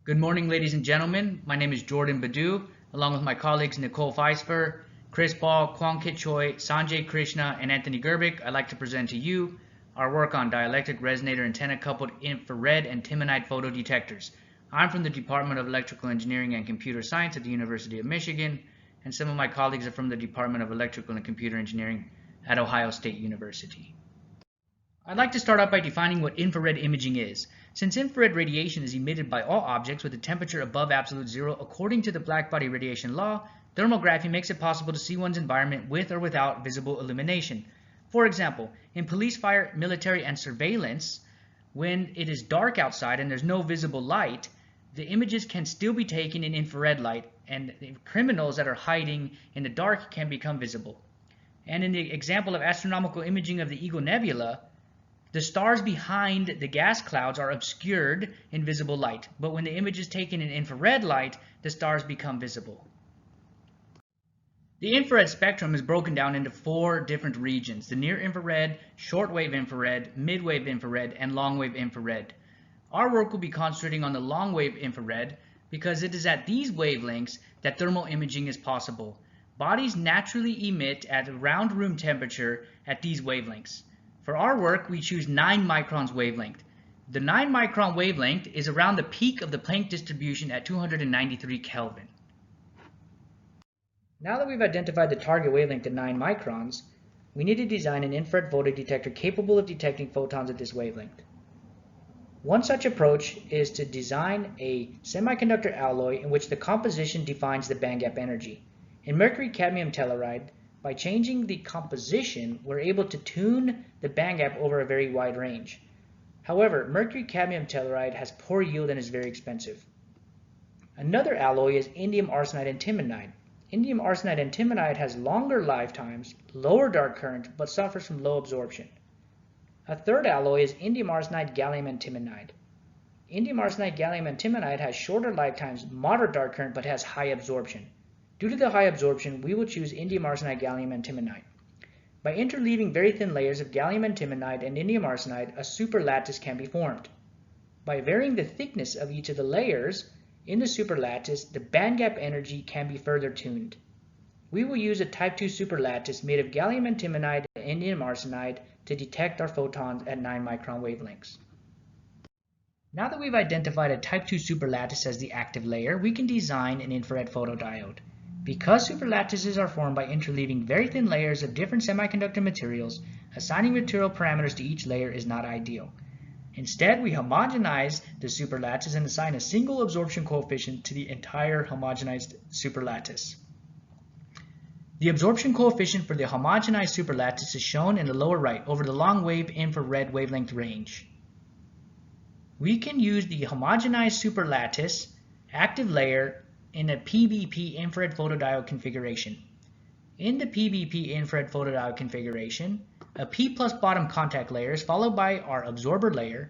Good morning, ladies and gentlemen. My name is Jordan Badu, along with my colleagues Nicole Feisper, Chris Paul, Kwang Kit Choi, Sanjay Krishna, and Anthony Gerbic. I'd like to present to you our work on dielectric resonator antenna-coupled infrared antimonide photodetectors. I'm from the Department of Electrical Engineering and Computer Science at the University of Michigan, and some of my colleagues are from the Department of Electrical and Computer Engineering at Ohio State University. I'd like to start out by defining what infrared imaging is. Since infrared radiation is emitted by all objects with a temperature above absolute zero according to the blackbody radiation law, thermography makes it possible to see one's environment with or without visible illumination. For example, in police, fire, military, and surveillance, when it is dark outside and there's no visible light, the images can still be taken in infrared light, and the criminals that are hiding in the dark can become visible. And in the example of astronomical imaging of the Eagle Nebula, the stars behind the gas clouds are obscured in visible light, but when the image is taken in infrared light, the stars become visible. The infrared spectrum is broken down into 4 different regions: the near infrared, shortwave infrared, midwave infrared, and longwave infrared. Our work will be concentrating on the longwave infrared because it is at these wavelengths that thermal imaging is possible. Bodies naturally emit at around room temperature at these wavelengths. For our work, we choose 9 microns wavelength. The 9 micron wavelength is around the peak of the Planck distribution at 293 Kelvin. Now that we've identified the target wavelength at 9 microns, we need to design an infrared photodetector capable of detecting photons at this wavelength. One such approach is to design a semiconductor alloy in which the composition defines the bandgap energy. In mercury cadmium telluride, by changing the composition, we're able to tune the bandgap over a very wide range. However, mercury cadmium telluride has poor yield and is very expensive. Another alloy is indium arsenide antimonide. Indium arsenide antimonide has longer lifetimes, lower dark current, but suffers from low absorption. A third alloy is indium arsenide gallium antimonide. Indium arsenide gallium antimonide has shorter lifetimes, moderate dark current, but has high absorption. Due to the high absorption, we will choose indium arsenide gallium antimonide. By interleaving very thin layers of gallium antimonide and indium arsenide, a superlattice can be formed. By varying the thickness of each of the layers in the superlattice, the bandgap energy can be further tuned. We will use a type 2 superlattice made of gallium antimonide and indium arsenide to detect our photons at 9 micron wavelengths. Now that we've identified a type 2 superlattice as the active layer, we can design an infrared photodiode. Because superlattices are formed by interleaving very thin layers of different semiconductor materials, assigning material parameters to each layer is not ideal. Instead, we homogenize the superlattice and assign a single absorption coefficient to the entire homogenized superlattice. The absorption coefficient for the homogenized superlattice is shown in the lower right over the long wave infrared wavelength range. We can use the homogenized superlattice active layer in a PBP infrared photodiode configuration. In the PBP infrared photodiode configuration, a P plus bottom contact layer is followed by our absorber layer,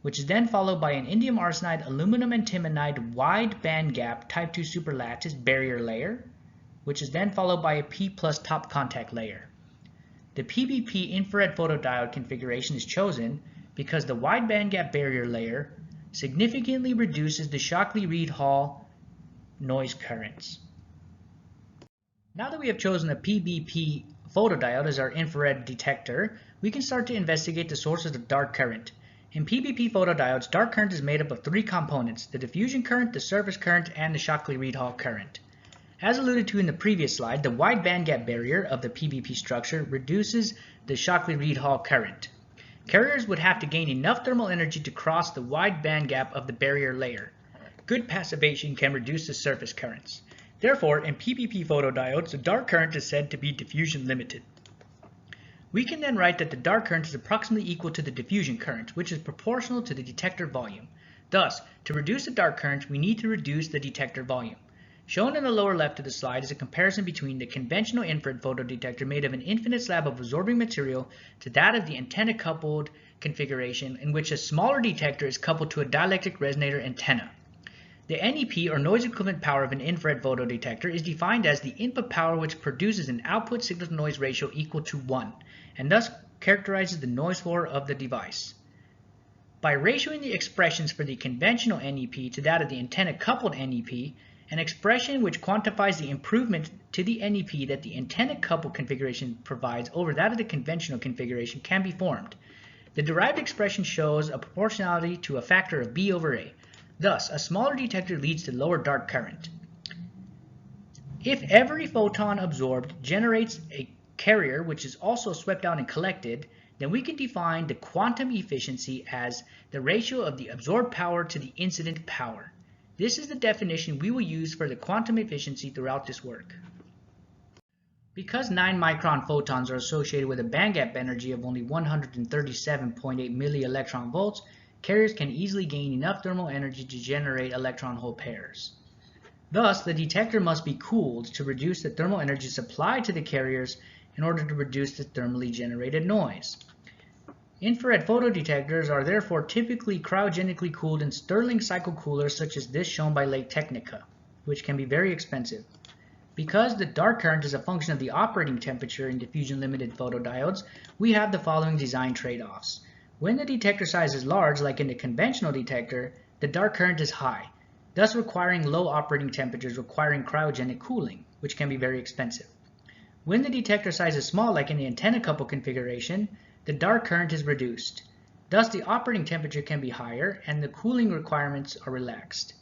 which is then followed by an indium arsenide aluminum antimonide wide bandgap type 2 superlattice barrier layer, which is then followed by a P plus top contact layer. The PBP infrared photodiode configuration is chosen because the wide bandgap barrier layer significantly reduces the Shockley-Reed-Hall noise currents. Now that we have chosen a PBP photodiode as our infrared detector, we can start to investigate the sources of dark current. In PBP photodiodes, dark current is made up of 3 components: the diffusion current, the surface current, and the Shockley-Reed-Hall current. As alluded to in the previous slide, the wide bandgap barrier of the PBP structure reduces the Shockley-Reed-Hall current. Carriers would have to gain enough thermal energy to cross the wide bandgap of the barrier layer. Good passivation can reduce the surface currents. Therefore, in PBP photodiodes, the dark current is said to be diffusion limited. We can then write that the dark current is approximately equal to the diffusion current, which is proportional to the detector volume. Thus, to reduce the dark current, we need to reduce the detector volume. Shown in the lower left of the slide is a comparison between the conventional infrared photodetector made of an infinite slab of absorbing material to that of the antenna-coupled configuration, in which a smaller detector is coupled to a dielectric resonator antenna. The NEP, or noise equivalent power of an infrared photodetector, is defined as the input power which produces an output signal-to-noise ratio equal to 1, and thus characterizes the noise floor of the device. By ratioing the expressions for the conventional NEP to that of the antenna-coupled NEP, an expression which quantifies the improvement to the NEP that the antenna-coupled configuration provides over that of the conventional configuration can be formed. The derived expression shows a proportionality to a factor of B over A. Thus, a smaller detector leads to lower dark current. If every photon absorbed generates a carrier which is also swept out and collected, then we can define the quantum efficiency as the ratio of the absorbed power to the incident power. This is the definition we will use for the quantum efficiency throughout this work. Because 9-micron photons are associated with a bandgap energy of only 137.8 millielectron volts, carriers can easily gain enough thermal energy to generate electron-hole pairs. Thus, the detector must be cooled to reduce the thermal energy supplied to the carriers in order to reduce the thermally generated noise. Infrared photodetectors are therefore typically cryogenically cooled in Stirling cycle coolers such as this shown by Lake Technica, which can be very expensive. Because the dark current is a function of the operating temperature in diffusion-limited photodiodes, we have the following design trade-offs. When the detector size is large, like in the conventional detector, the dark current is high, thus requiring low operating temperatures requiring cryogenic cooling, which can be very expensive. When the detector size is small, like in the antenna-coupled configuration, the dark current is reduced. Thus, the operating temperature can be higher and the cooling requirements are relaxed,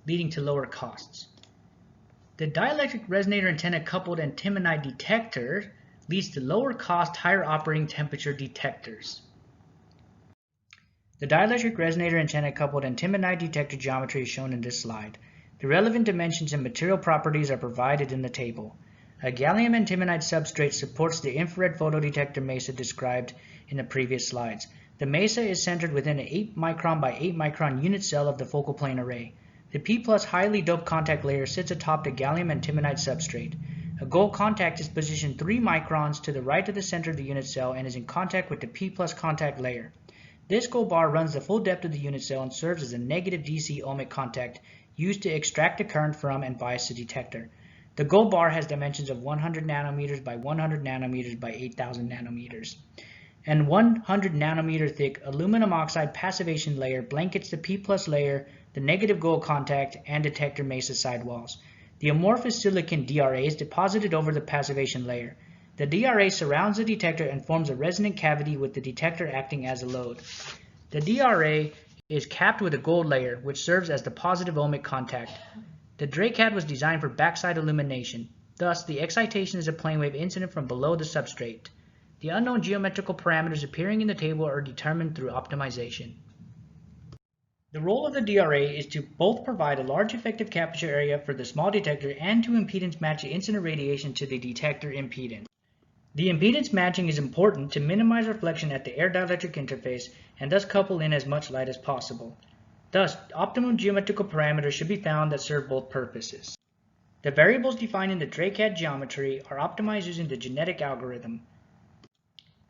leading to lower costs. The dielectric resonator antenna-coupled Antimonide detector leads to lower cost, higher operating temperature detectors. The dielectric resonator antenna-coupled Antimonide detector geometry is shown in this slide. The relevant dimensions and material properties are provided in the table. A gallium antimonide substrate supports the infrared photodetector mesa described in the previous slides. The mesa is centered within an 8 micron by 8 micron unit cell of the focal plane array. The P+ highly doped contact layer sits atop the gallium antimonide substrate. A gold contact is positioned 3 microns to the right of the center of the unit cell and is in contact with the P+ contact layer. This gold bar runs the full depth of the unit cell and serves as a negative DC ohmic contact used to extract the current from and bias the detector. The gold bar has dimensions of 100 nanometers by 100 nanometers by 8,000 nanometers. And 100 nanometer thick aluminum oxide passivation layer blankets the P+ layer, the negative gold contact, and detector mesa sidewalls. The amorphous silicon DRA is deposited over the passivation layer. The DRA surrounds the detector and forms a resonant cavity with the detector acting as a load. The DRA is capped with a gold layer, which serves as the positive ohmic contact. The DRACAD was designed for backside illumination. Thus, the excitation is a plane wave incident from below the substrate. The unknown geometrical parameters appearing in the table are determined through optimization. The role of the DRA is to both provide a large effective capture area for the small detector and to impedance match the incident radiation to the detector impedance. The impedance matching is important to minimize reflection at the air dielectric interface and thus couple in as much light as possible. Thus, optimum geometrical parameters should be found that serve both purposes. The variables defined in the DRACAD geometry are optimized using the genetic algorithm.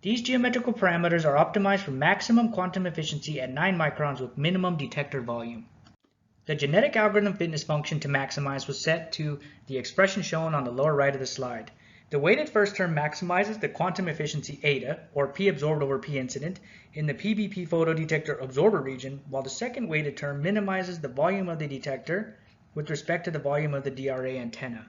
These geometrical parameters are optimized for maximum quantum efficiency at 9 microns with minimum detector volume. The genetic algorithm fitness function to maximize was set to the expression shown on the lower right of the slide. The weighted first term maximizes the quantum efficiency eta, or P absorbed over P incident, in the PBP photodetector absorber region, while the second weighted term minimizes the volume of the detector with respect to the volume of the DRA antenna.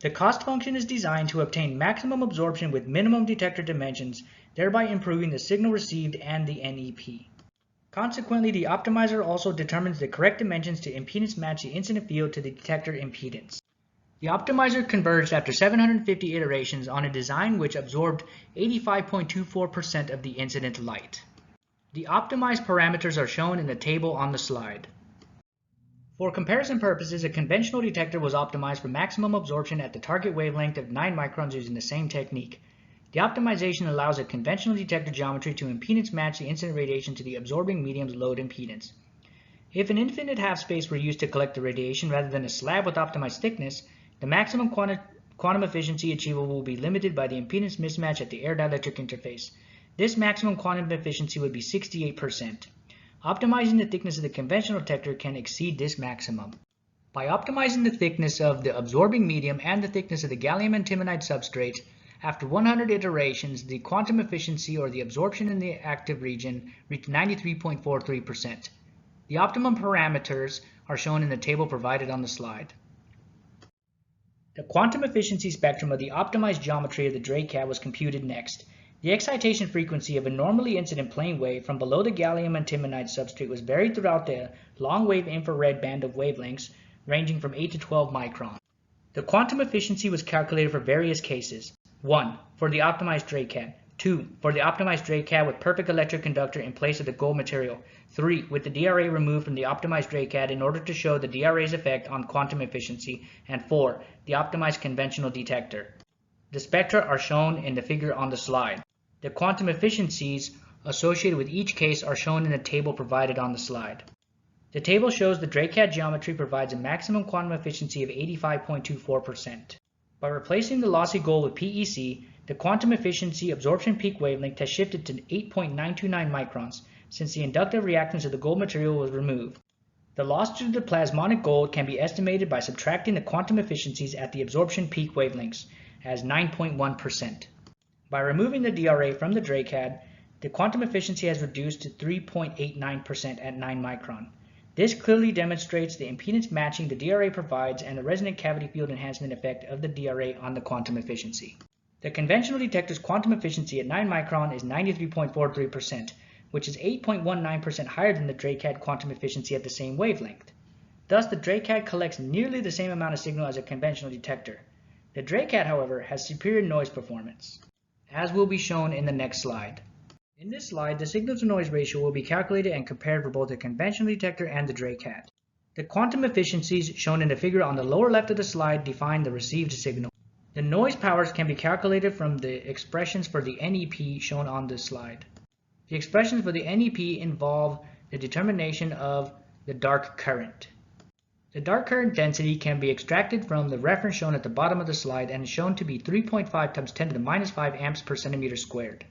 The cost function is designed to obtain maximum absorption with minimum detector dimensions, thereby improving the signal received and the NEP. Consequently, the optimizer also determines the correct dimensions to impedance match the incident field to the detector impedance. The optimizer converged after 750 iterations on a design which absorbed 85.24% of the incident light. The optimized parameters are shown in the table on the slide. For comparison purposes, a conventional detector was optimized for maximum absorption at the target wavelength of 9 microns using the same technique. The optimization allows a conventional detector geometry to impedance match the incident radiation to the absorbing medium's load impedance. If an infinite half space were used to collect the radiation rather than a slab with optimized thickness, the maximum quantum efficiency achievable will be limited by the impedance mismatch at the air dielectric interface. This maximum quantum efficiency would be 68%. Optimizing the thickness of the conventional detector can exceed this maximum. By optimizing the thickness of the absorbing medium and the thickness of the gallium antimonide substrate, After 100 iterations, the quantum efficiency or the absorption in the active region reached 93.43%. The optimum parameters are shown in the table provided on the slide. The quantum efficiency spectrum of the optimized geometry of the DRACAD was computed next. The excitation frequency of a normally incident plane wave from below the gallium antimonide substrate was varied throughout the long-wave infrared band of wavelengths ranging from 8 to 12 microns. The quantum efficiency was calculated for various cases. 1. For the optimized DRACAD. 2. For the optimized DRACAD with perfect electric conductor in place of the gold material. 3. With the DRA removed from the optimized DRACAD in order to show the DRA's effect on quantum efficiency. And 4. The optimized conventional detector. The spectra are shown in the figure on the slide. The quantum efficiencies associated with each case are shown in the table provided on the slide. The table shows the DRACAD geometry provides a maximum quantum efficiency of 85.24%. By replacing the lossy gold with PEC, the quantum efficiency absorption peak wavelength has shifted to 8.929 microns since the inductive reactance of the gold material was removed. The loss to the plasmonic gold can be estimated by subtracting the quantum efficiencies at the absorption peak wavelengths as 9.1%. By removing the DRA from the DRACAD, the quantum efficiency has reduced to 3.89% at 9 micron. This clearly demonstrates the impedance matching the DRA provides and the resonant cavity field enhancement effect of the DRA on the quantum efficiency. The conventional detector's quantum efficiency at 9 micron is 93.43%, which is 8.19% higher than the DRACAD quantum efficiency at the same wavelength. Thus, the DRACAD collects nearly the same amount of signal as a conventional detector. The DRACAD, however, has superior noise performance, as will be shown in the next slide. In this slide, the signal-to-noise ratio will be calculated and compared for both the conventional detector and the DRACAD. The quantum efficiencies shown in the figure on the lower left of the slide define the received signal. The noise powers can be calculated from the expressions for the NEP shown on this slide. The expressions for the NEP involve the determination of the dark current. The dark current density can be extracted from the reference shown at the bottom of the slide and is shown to be 3.5 times 10 to the minus 5 amps per centimeter squared.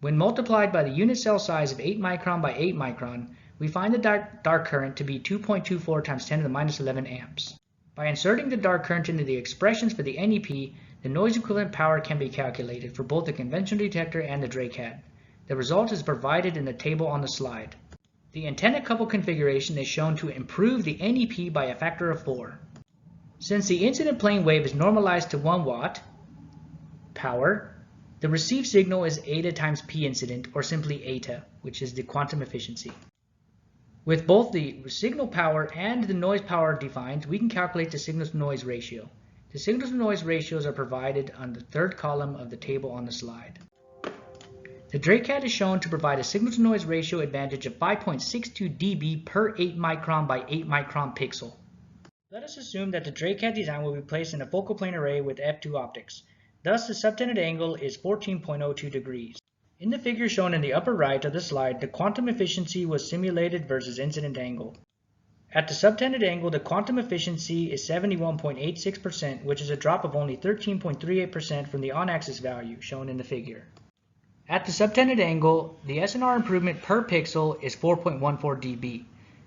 When multiplied by the unit cell size of 8 micron by 8 micron, we find the dark current to be 2.24 times 10 to the minus 11 amps. By inserting the dark current into the expressions for the NEP, the noise equivalent power can be calculated for both the conventional detector and the DRACAD. The result is provided in the table on the slide. The antenna couple configuration is shown to improve the NEP by a factor of 4. Since the incident plane wave is normalized to 1 watt power, the received signal is eta times P incident, or simply eta, which is the quantum efficiency. With both the signal power and the noise power defined, we can calculate the signal-to-noise ratio. The signal-to-noise ratios are provided on the third column of the table on the slide. The DRACAD is shown to provide a signal-to-noise ratio advantage of 5.62 dB per 8 micron by 8 micron pixel. Let us assume that the DRACAD design will be placed in a focal plane array with f2 optics. Thus, the subtended angle is 14.02 degrees. In the figure shown in the upper right of the slide, the quantum efficiency was simulated versus incident angle. At the subtended angle, the quantum efficiency is 71.86%, which is a drop of only 13.38% from the on-axis value shown in the figure. At the subtended angle, the SNR improvement per pixel is 4.14 dB.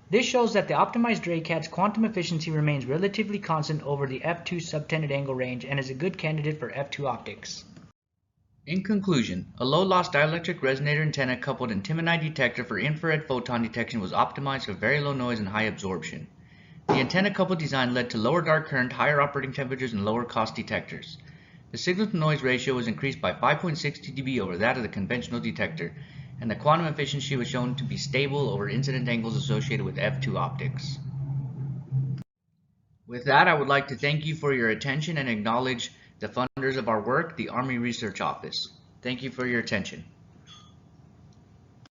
This shows that the optimized DRACAD's quantum efficiency remains relatively constant over the f2 subtended angle range and is a good candidate for f2 optics. In conclusion, a low-loss dielectric resonator antenna coupled Antimonide detector for infrared photon detection was optimized for very low noise and high absorption. The antenna coupled design led to lower dark current, higher operating temperatures, and lower cost detectors. The signal-to-noise ratio was increased by 5.60 dB over that of the conventional detector, and the quantum efficiency was shown to be stable over incident angles associated with f2 optics. With that, I would like to thank you for your attention and acknowledge the funders of our work, the Army Research Office. Thank you for your attention.